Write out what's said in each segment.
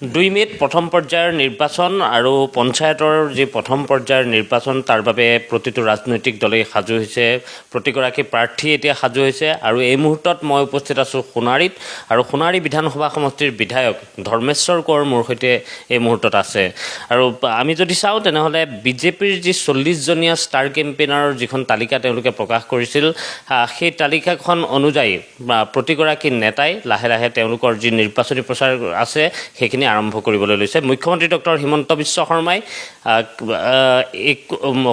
2 মে'ত প্ৰথম পৰ্যায়ৰ নিৰ্বাচন আৰু পঞ্চায়তৰ যি প্ৰথম পৰ্যায়ৰ নিৰ্বাচন তাৰ বাবে প্ৰতিটো ৰাজনৈতিক দলেই সাজু হৈছে প্ৰতিগৰাকী প্ৰাৰ্থী এতিয়া সাজু হৈছে আৰু এই মুহূৰ্তত মই উপস্থিত আছোঁ সোণাৰীত আৰু সোণাৰী বিধানসভা সমষ্টিৰ বিধায়ক ধৰ্মেশ্বৰ কোঁৱৰ মোৰ সৈতে এই মুহূৰ্তত আছে আৰু আমি যদি চাওঁ তেনেহ'লে বিজেপিৰ যি 40জনীয়া ষ্টাৰ কেম্পেইনাৰৰ যিখন তালিকা তেওঁলোকে প্ৰকাশ কৰিছিল সেই তালিকাখন অনুযায়ী প্ৰতিগৰাকী নেতাই লাহে লাহে তেওঁলোকৰ যি নিৰ্বাচনী প্ৰচাৰ আছে সেইখিনি আৰম্ভ কৰিবলৈ লৈছে মুখ্যমন্ত্ৰী ডক্টৰ হিমন্ত বিশ্ব শৰ্মাই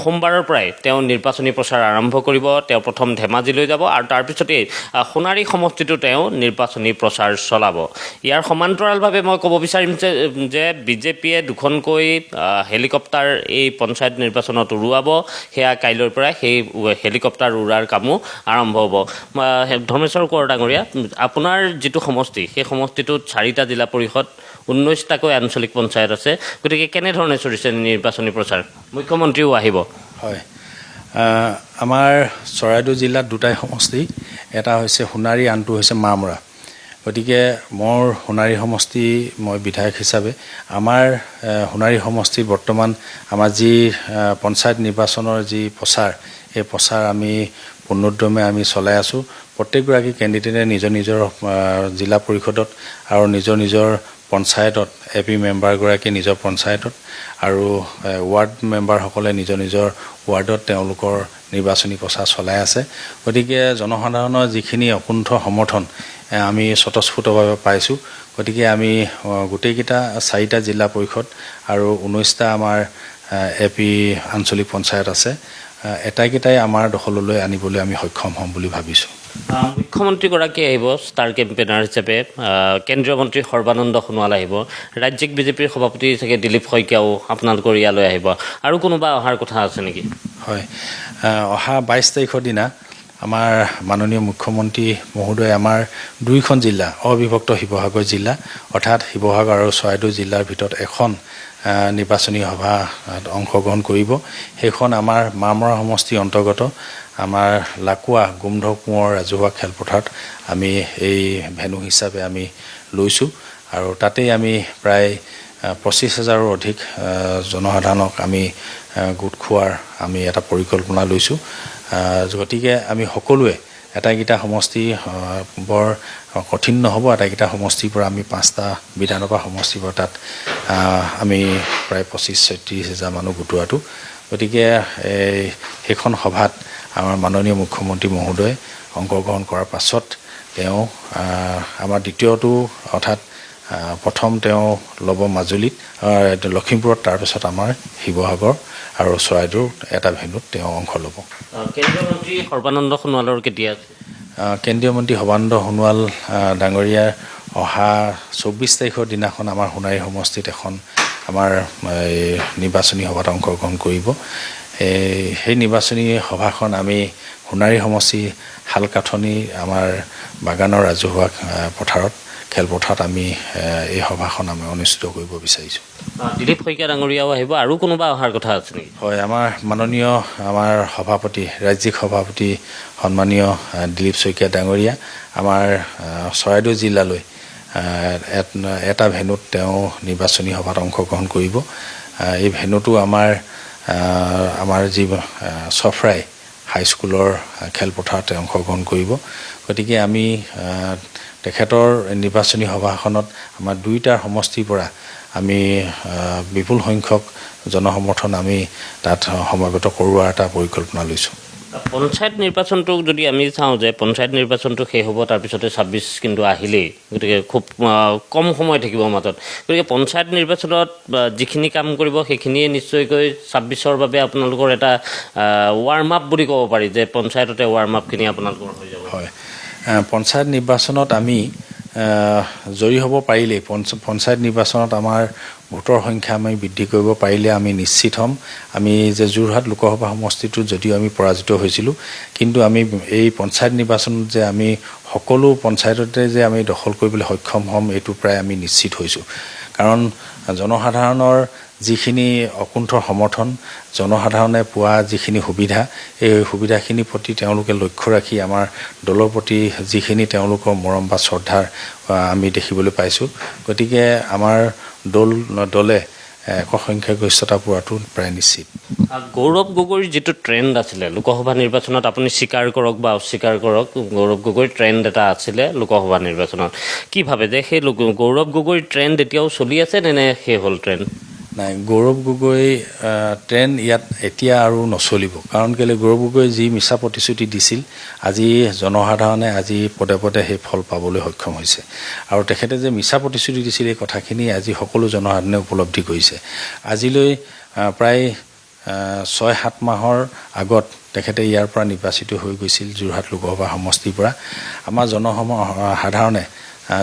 সোমবাৰৰ পৰাই তেওঁ নিৰ্বাচনী প্ৰচাৰ আৰম্ভ কৰিব তেওঁ প্ৰথম ধেমাজিলৈ যাব আৰু তাৰপিছতেই সোণাৰী সমষ্টিটো তেওঁ নিৰ্বাচনী প্ৰচাৰ চলাব ইয়াৰ সমান্তৰালভাৱে মই ক'ব বিচাৰিম যে বিজেপিয়ে দুখনকৈ হেলিকপ্টাৰ এই পঞ্চায়ত নিৰ্বাচনত উৰুৱাব সেয়া কাইলৈৰ পৰা সেই হেলিকপ্টাৰ উৰাৰ কামো আৰম্ভ হ'ব ধৰ্মেশ্বৰ কোঁৱৰ ডাঙৰীয়া আপোনাৰ যিটো সমষ্টি সেই সমষ্টিটোত 4টা জিলা পৰিষদ 19টাকৈ আঞ্চলিক পঞ্চায়ত আছে গতিকে কেনেধৰণে চলিছে নিৰ্বাচনী প্ৰচাৰ মুখ্যমন্ত্ৰীও আহিব হয় আমাৰ চৰাইদেউ জিলাত দুটাই সমষ্টি এটা হৈছে সোণাৰী আনটো হৈছে মামৰা গতিকে মোৰ সোণাৰী সমষ্টি মই বিধায়ক হিচাপে আমাৰ সোণাৰী সমষ্টি বৰ্তমান আমাৰ যি পঞ্চায়ত নিৰ্বাচনৰ যি প্ৰচাৰ এই প্ৰচাৰ আমি পূৰ্ণোদ্যমে আমি চলাই আছোঁ প্ৰত্যেকগৰাকী কেণ্ডিডেটে নিজৰ নিজৰ জিলা পৰিষদত আৰু নিজৰ নিজৰ পঞ্চায়তত এপি মেম্বাৰগৰাকী নিজৰ পঞ্চায়তত আৰু ৱাৰ্ড মেম্বাৰসকলে নিজৰ নিজৰ ৱাৰ্ডত তেওঁলোকৰ নিৰ্বাচনী প্ৰচাৰ চলাই আছে গতিকে জনসাধাৰণৰ যিখিনি অকুণ্ঠ সমৰ্থন আমি স্বতঃস্ফূৰ্তভাৱে পাইছোঁ গতিকে আমি গোটেইকেইটা 4টা জিলা পৰিষদ আৰু 19টা আমাৰ এপি আঞ্চলিক পঞ্চায়ত আছে এটাইকেইটাই আমাৰ দখললৈ আনিবলৈ আমি সক্ষম হ'ম বুলি ভাবিছোঁ মুখ্যমন্ত্ৰীগৰাকী আহিব ষ্টাৰ কেম্পেইনাৰ হিচাপে কেন্দ্ৰীয় মন্ত্ৰী সৰ্বানন্দ সোণোৱাল আহিব ৰাজ্যিক বিজেপিৰ সভাপতি চাগে দিলীপ শইকীয়াও আপোনালোকৰ ইয়ালৈ আহিব আৰু কোনোবা অহাৰ কথা আছে নেকি হয় অহা 22 তাৰিখৰ দিনা আমাৰ মাননীয় মুখ্যমন্ত্ৰী মহোদয় আমাৰ 2খন জিলা অবিভক্ত শিৱসাগৰ জিলা অৰ্থাৎ শিৱসাগৰ আৰু চৰাইদেউ জিলাৰ ভিতৰত এখন নিৰ্বাচনী সভাত অংশগ্ৰহণ কৰিব সেইখন আমাৰ মামৰা সমষ্টি অন্তৰ্গত আমাৰ লাকুৱা গোমধ কোঁৱৰ ৰাজহুৱা খেলপথাৰত আমি এই ভেনু হিচাপে আমি লৈছোঁ আৰু তাতেই আমি প্ৰায় 25,000ৰো অধিক জনসাধাৰণক আমি গোট খোৱাৰ আমি এটা পৰিকল্পনা লৈছোঁ গতিকে আমি সকলোৱে এটাইকেইটা সমষ্টি বৰ কঠিন নহ'ব এটাইকেইটা সমষ্টিৰ পৰা আমি 5টা বিধানসভা সমষ্টিৰ পৰা তাত আমি প্ৰায় 25-36,000 মানুহ গোটোৱাটো গতিকে সেইখন সভাত আমাৰ মাননীয় মুখ্যমন্ত্ৰী মহোদয় অংশগ্ৰহণ কৰাৰ পাছত তেওঁ আমাৰ দ্বিতীয়টো অৰ্থাৎ প্ৰথম তেওঁ ল'ব মাজুলীত লখিমপুৰত তাৰপিছত আমাৰ শিৱসাগৰ আৰু চৰাইদেউ এটা ভেনুত তেওঁ অংশ ল'ব কেন্দ্ৰীয় মন্ত্ৰী সৰ্বানন্দ সোণোৱালৰ কেতিয়া কেন্দ্ৰীয় মন্ত্ৰী সৰ্বানন্দ সোণোৱাল ডাঙৰীয়াৰ অহা 24 তাৰিখৰ দিনাখন আমাৰ সোণাৰী সমষ্টিত এখন আমাৰ নিৰ্বাচনী সভাত অংশগ্ৰহণ কৰিব সেই নিৰ্বাচনী সভাখন আমি সোণাৰী সমষ্টি হালকাঠনি আমাৰ বাগানৰ ৰাজহুৱা পথাৰত খেলপথাৰত আমি এই সভাখন আমি অনুষ্ঠিত কৰিব বিচাৰিছোঁ দিলীপ শইকীয়া ডাঙৰীয়াও আহিব আৰু কোনোবা অহাৰ কথা আছে নেকি হয় আমাৰ মাননীয় আমাৰ সভাপতি ৰাজ্যিক সভাপতি সন্মানীয় দিলীপ শইকীয়া ডাঙৰীয়া আমাৰ চৰাইদেউ জিলালৈ এটা ভেনুত তেওঁ নিৰ্বাচনী সভাত অংশগ্ৰহণ কৰিব এই ভেনুটো আমাৰ যি চফৰাই হাইস্কুলৰ খেলপথাৰত অংশগ্ৰহণ কৰিব গতিকে আমি তেখেতৰ নিৰ্বাচনী সভাখনত আমাৰ 2টা সমষ্টিৰ পৰা আমি বিপুল সংখ্যক জনসমৰ্থন আমি তাত সমাগত কৰোৱাৰ এটা পৰিকল্পনা লৈছোঁ পঞ্চায়ত নিৰ্বাচনটোক যদি আমি চাওঁ যে পঞ্চায়ত নিৰ্বাচনটো শেষ হ'ব তাৰপিছতে 26 কিন্তু আহিলেই গতিকে খুব কম সময় থাকিব মাজত গতিকে পঞ্চায়ত নিৰ্বাচনত যিখিনি কাম কৰিব সেইখিনিয়ে নিশ্চয়কৈ 26ৰ বাবে আপোনালোকৰ এটা ৱাৰ্ম আপ বুলি ক'ব পাৰি যে পঞ্চায়ততে ৱাৰ্ম আপখিনি আপোনালোকৰ হৈ যাব হয় পঞ্চায়ত নিৰ্বাচনত আমি জয়ী হ'ব পাৰিলেই পঞ্চায়ত নিৰ্বাচনত আমাৰ ভোটৰ সংখ্যা আমি বৃদ্ধি কৰিব পাৰিলে আমি নিশ্চিত হ'ম আমি যে যোৰহাট লোকসভা সমষ্টিটোত যদিও আমি পৰাজিত হৈছিলোঁ কিন্তু আমি এই পঞ্চায়ত নিৰ্বাচনত যে আমি সকলো পঞ্চায়ততে যে আমি দখল কৰিবলৈ সক্ষম হ'ম এইটো প্ৰায় আমি নিশ্চিত হৈছোঁ কাৰণ জনসাধাৰণৰ যিখিনি অকুণ্ঠ সমৰ্থন জনসাধাৰণে পোৱা যিখিনি সুবিধা এই সুবিধাখিনিৰ প্ৰতি তেওঁলোকে লক্ষ্য ৰাখি আমাৰ দলৰ প্ৰতি যিখিনি তেওঁলোকৰ মৰম বা শ্ৰদ্ধাৰ আমি দেখিবলৈ পাইছোঁ গতিকে আমাৰ দলে সংখ্যাগৰিষ্ঠতা পোৱাটো প্ৰায় নিশ্চিত গৌৰৱ গগৈৰ যিটো ট্ৰেণ্ড আছিলে লোকসভা নিৰ্বাচনত আপুনি স্বীকাৰ কৰক বা অস্বীকাৰ কৰক গৌৰৱ গগৈৰ ট্ৰেণ্ড এটা আছিলে লোকসভা নিৰ্বাচনত কি ভাবে যে সেই গৌৰৱ গগৈৰ ট্ৰেণ্ড এতিয়াও চলি আছে নে শেষ হ'ল ট্ৰেণ্ড নাই গৌৰৱ গগৈ ট্ৰেণ্ড ইয়াত এতিয়া আৰু নচলিব কাৰণ কেলৈ গৌৰৱ গগৈ যি মিছা প্ৰতিশ্ৰুতি দিছিল আজি জনসাধাৰণে আজি পদে পদে সেই ফল পাবলৈ সক্ষম হৈছে আৰু তেখেতে যে মিছা প্ৰতিশ্ৰুতি দিছিল এই কথাখিনি আজি সকলো জনসাধাৰণে উপলব্ধি কৰিছে আজিলৈ প্ৰায় 6-7 মাহৰ আগত তেখেতে ইয়াৰ পৰা নিৰ্বাচিত হৈ গৈছিল যোৰহাট লোকসভা সমষ্টিৰ পৰা আমাৰ সাধাৰণে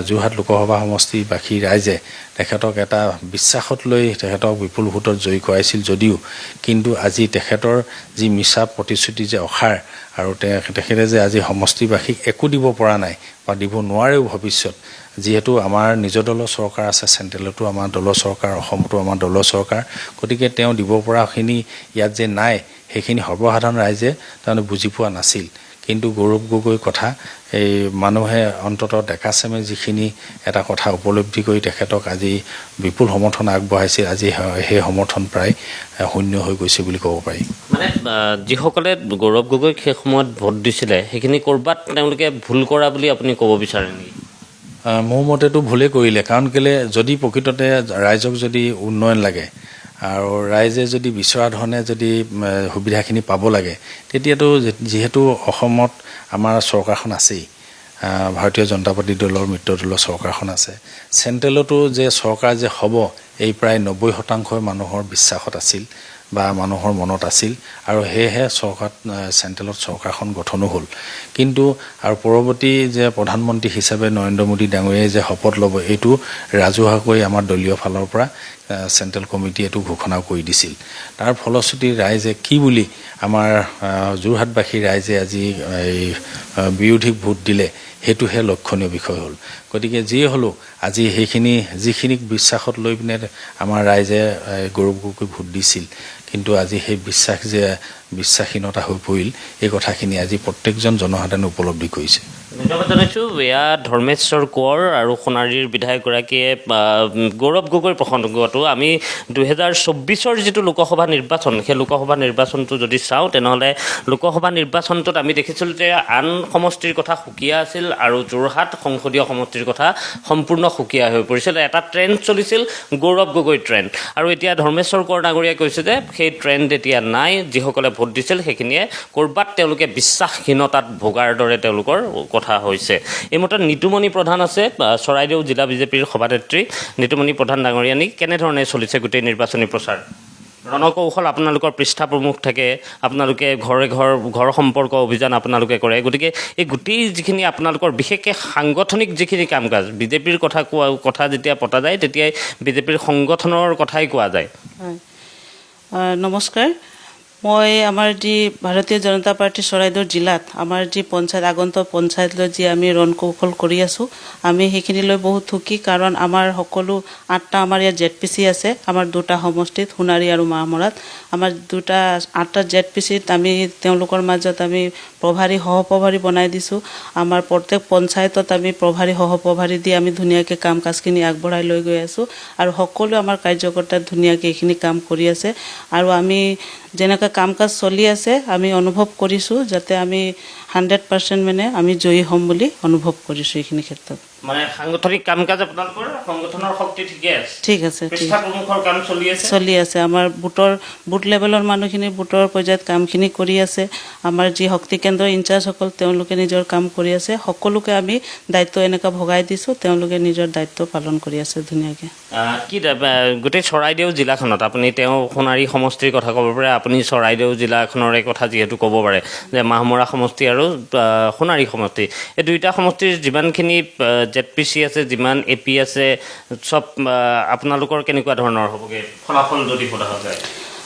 যোৰহাট লোকসভা সমষ্টিবাসী ৰাইজে তেখেতক এটা বিশ্বাসত লৈ তেখেতক বিপুল ভোটত জয়ী কৰাইছিল যদিও কিন্তু আজি তেখেতৰ যি মিছা প্ৰতিশ্ৰুতি যে অসাৰ আৰু তেখেতে যে আজি সমষ্টিবাসীক একো দিব পৰা নাই বা দিব নোৱাৰেও ভৱিষ্যত যিহেতু আমাৰ নিজৰ দলৰ চৰকাৰ আছে চেণ্ট্ৰেলতো আমাৰ দলৰ চৰকাৰ অসমতো আমাৰ দলৰ চৰকাৰ গতিকে তেওঁ দিব পৰাখিনি ইয়াত যে নাই সেইখিনি সৰ্বসাধাৰণ ৰাইজে তেওঁলোকে বুজি পোৱা নাছিল কিন্তু গৌৰৱ গগৈৰ কথা এই মানুহে অন্ততঃ ডেকাচামে যিখিনি এটা কথা উপলব্ধি কৰি তেখেতক আজি বিপুল সমৰ্থন আগবঢ়াইছিল আজি সেই সমৰ্থন প্ৰায় শূন্য হৈ গৈছে বুলি ক'ব পাৰি মানে যিসকলে গৌৰৱ গগৈক সেই সময়ত ভোট দিছিলে সেইখিনি ক'ৰবাত তেওঁলোকে ভুল কৰা বুলি আপুনি ক'ব বিচাৰে নেকি মোৰ মতেতো ভুলেই কৰিলে কাৰণ কেলে যদি প্ৰকৃততে ৰাইজক যদি উন্নয়ন লাগে আৰু ৰাইজে যদি বিচৰা ধৰণে যদি সুবিধাখিনি পাব লাগে তেতিয়াতো যিহেতু অসমত আমাৰ চৰকাৰখন আছেই ভাৰতীয় জনতা পাৰ্টি দলৰ মিত্ৰ দলৰ চৰকাৰখন আছে চেণ্ট্ৰেলতো যে চৰকাৰ যে হ'ব এই প্ৰায় 90% মানুহৰ বিশ্বাসত আছিল বা মানুহৰ মনত আছিল আৰু সেয়েহে চেণ্ট্ৰেলত চৰকাৰখন গঠনো হ'ল কিন্তু আৰু পৰৱৰ্তী যে প্ৰধানমন্ত্ৰী হিচাপে নৰেন্দ্ৰ মোদী ডাঙৰীয়াই যে শপত ল'ব এইটো ৰাজহুৱাকৈ আমাৰ দলীয় ফালৰ পৰা চেণ্ট্ৰেল কমিটিয়ে এইটো ঘোষণাও কৰি দিছিল তাৰ ফলশ্ৰুতি ৰাইজে কি বুলি আমাৰ যোৰহাটবাসী ৰাইজে আজি এই বিৰোধীক ভোট দিলে সেইটোহে লক্ষণীয় বিষয় হ'ল গতিকে যিয়ে হ'লেও আজি যিখিনিক বিশ্বাসত লৈ পিনে আমাৰ ৰাইজে গৌৰৱ গগৈক ভোট দিছিল কিন্তু আজি সেই বিশ্বাসহীনতা হৈ পৰিল এই কথাখিনি আজি প্ৰত্যেকজন জনসাধাৰণে উপলব্ধি কৰিছে ধন্যবাদ জনাইছোঁ এয়া ধৰ্মেশ্বৰ কোঁৱৰ আৰু সোণাৰীৰ বিধায়কগৰাকীয়ে গৌৰৱ গগৈৰ প্ৰসংগটো আমি 2024 যিটো লোকসভা নিৰ্বাচন সেই লোকসভা নিৰ্বাচনটো যদি চাওঁ তেনেহ'লে লোকসভা নিৰ্বাচনটোত আমি দেখিছিলোঁ যে আন সমষ্টিৰ কথা সুকীয়া আছিল আৰু যোৰহাট সংসদীয় সমষ্টিৰ কথা সম্পূৰ্ণ সুকীয়া হৈ পৰিছিল এটা ট্ৰেণ্ড চলিছিল গৌৰৱ গগৈ ট্ৰেণ্ড আৰু এতিয়া ধৰ্মেশ্বৰ কোঁৱৰ ডাঙৰীয়াই কৈছে যে সেই ট্ৰেণ্ড এতিয়া নাই যিসকলে ভোট দিছিল সেইখিনিয়ে ক'ৰবাত তেওঁলোকে বিশ্বাসহীনতাত ভোগাৰ দৰে তেওঁলোকৰ কথা হৈছে এই মতে নিতুমণি প্ৰধান আছে চৰাইদেউ জিলা বিজেপিৰ সভানেত্ৰী নিতুমণি প্ৰধান ডাঙৰীয়ানী কেনেধৰণে চলিছে গোটেই নিৰ্বাচনী প্ৰচাৰ ৰণকৌশল আপোনালোকৰ পৃষ্ঠা প্ৰমুখ থাকে আপোনালোকে ঘৰ সম্পৰ্ক অভিযান আপোনালোকে কৰে গতিকে এই গোটেই যিখিনি আপোনালোকৰ বিশেষকৈ সাংগঠনিক যিখিনি কাম কাজ বিজেপিৰ কথা যেতিয়া পতা যায় তেতিয়াই বিজেপিৰ সংগঠনৰ কথাই কোৱা যায় নমস্কাৰ মই আমাৰ যি ভাৰতীয় জনতা পাৰ্টি চৰাইদেউ জিলাত আমাৰ যি পঞ্চায়ত আগন্তুক পঞ্চায়তলৈ যি আমি ৰণকৌশল কৰি আছোঁ আমি সেইখিনিলৈ বহুত সুখী কাৰণ আমাৰ সকলো 8টা আমাৰ ইয়াত ZPC আছে আমাৰ 2টা সমষ্টিত সোণাৰী আৰু মাহমৰাত আমাৰ 8টা ZPCত আমি তেওঁলোকৰ মাজত আমি প্ৰভাৰী সহপ্ৰভাৰী বনাই দিছোঁ আমাৰ প্ৰত্যেক পঞ্চায়তত আমি প্ৰভাৰী সহপ্ৰভাৰী দি আমি ধুনীয়াকৈ কাম কাজখিনি আগবঢ়াই লৈ গৈ আছোঁ আৰু সকলো আমাৰ কাৰ্যকৰ্তা ধুনীয়াকৈ এইখিনি কাম কৰি আছে আৰু আমি যেনেকৈ কাম কাজ চলি আছে আমি অনুভৱ কৰিছোঁ যাতে আমি 100% মানে আমি জয়ী হ'ম বুলি অনুভৱ কৰিছোঁ এইখিনি ক্ষেত্ৰত মানে সাংগঠনিক কাম কাজ আপোনালোকৰ সংগঠনৰ শক্তি ঠিকে আছে ঠিক আছে পৃষ্ঠা প্ৰমুখৰ কাম চলি আছে আমাৰ বুট লেভেলৰ মানুহখিনি বুটৰ পৰ্যায়ত কামখিনি কৰি আছে আমাৰ যি শক্তি কেন্দ্ৰৰ ইনচাৰ্জসকল তেওঁলোকে নিজৰ কাম কৰি আছে সকলোকে আমি দায়িত্ব এনেকৈ ভগাই দিছোঁ তেওঁলোকে নিজৰ দায়িত্ব পালন কৰি আছে ধুনীয়াকৈ কি গোটেই চৰাইদেউ জিলাখনত আপুনি তেওঁ সোণাৰী সমষ্টিৰ কথা ক'ব পাৰে আপুনি চৰাইদেউ জিলাখনৰে কথা যিহেতু ক'ব পাৰে যে মাহমৰা সমষ্টি আৰু সোণাৰী সমষ্টি এই দুইটা সমষ্টিৰ যিমানখিনি ZPC আছে যিমান AP আছে চব আপোনালোকৰ কেনেকুৱা ধৰণৰ হ'বগৈ ফলাফল যদি সোধা যায়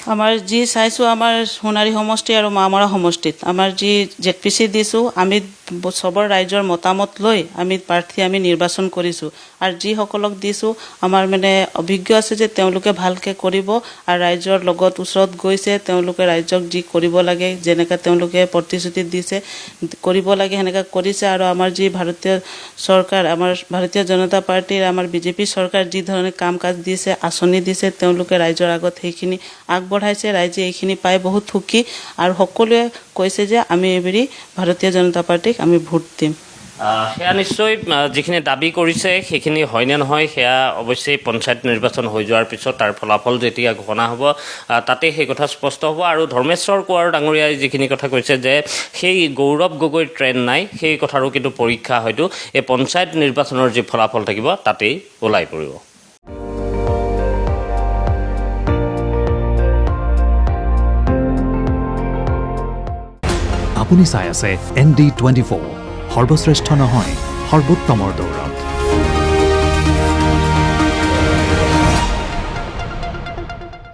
আমাৰ যি চাইছোঁ আমাৰ সোণাৰী সমষ্টি আৰু মামৰা সমষ্টিত আমাৰ যি ZPC দিছোঁ আমি চবৰ ৰাইজৰ মতামত লৈ আমি প্ৰাৰ্থী আমি নিৰ্বাচন কৰিছোঁ আৰু যিসকলক দিছোঁ আমাৰ মানে অভিজ্ঞ আছে যে তেওঁলোকে ভালকৈ কৰিব আৰু ৰাইজৰ লগত ওচৰত গৈছে তেওঁলোকে ৰাইজক যি কৰিব লাগে যেনেকৈ তেওঁলোকে প্ৰতিশ্ৰুতি দিছে কৰিব লাগে সেনেকৈ কৰিছে আৰু আমাৰ যি ভাৰতীয় চৰকাৰ আমাৰ ভাৰতীয় জনতা পাৰ্টীৰ আমাৰ BJP চৰকাৰ যি ধৰণে কাম কাজ দিছে আঁচনি দিছে তেওঁলোকে ৰাইজৰ আগত সেইখিনি আগবঢ়াইছে ৰাইজে এইখিনি পাই বহুত সুখী আৰু সকলোৱে কৈছে যে আমি এইবাৰী ভাৰতীয় জনতা পাৰ্টীক আমি ভোট দিম সেয়া নিশ্চয় যিখিনি দাবী কৰিছে সেইখিনি হয়নে নহয় সেয়া অৱশ্যেই পঞ্চায়ত নিৰ্বাচন হৈ যোৱাৰ পিছত তাৰ ফলাফল যেতিয়া ঘোষণা হ'ব তাতে সেই কথা স্পষ্ট হ'ব আৰু ধৰ্মেশ্বৰ কোঁৱৰ ডাঙৰীয়াই যিখিনি কথা কৈছে যে সেই গৌৰৱ গগৈৰ ট্ৰেণ্ড নাই সেই কথাৰো কিন্তু পৰীক্ষা হয়তো এই পঞ্চায়ত নিৰ্বাচনৰ যি ফলাফল থাকিব তাতেই ওলাই পৰিব আপুনি চাই আছে ND24 সৰ্বশ্ৰেষ্ঠ নহয় সৰ্বোত্তমৰ দৌৰ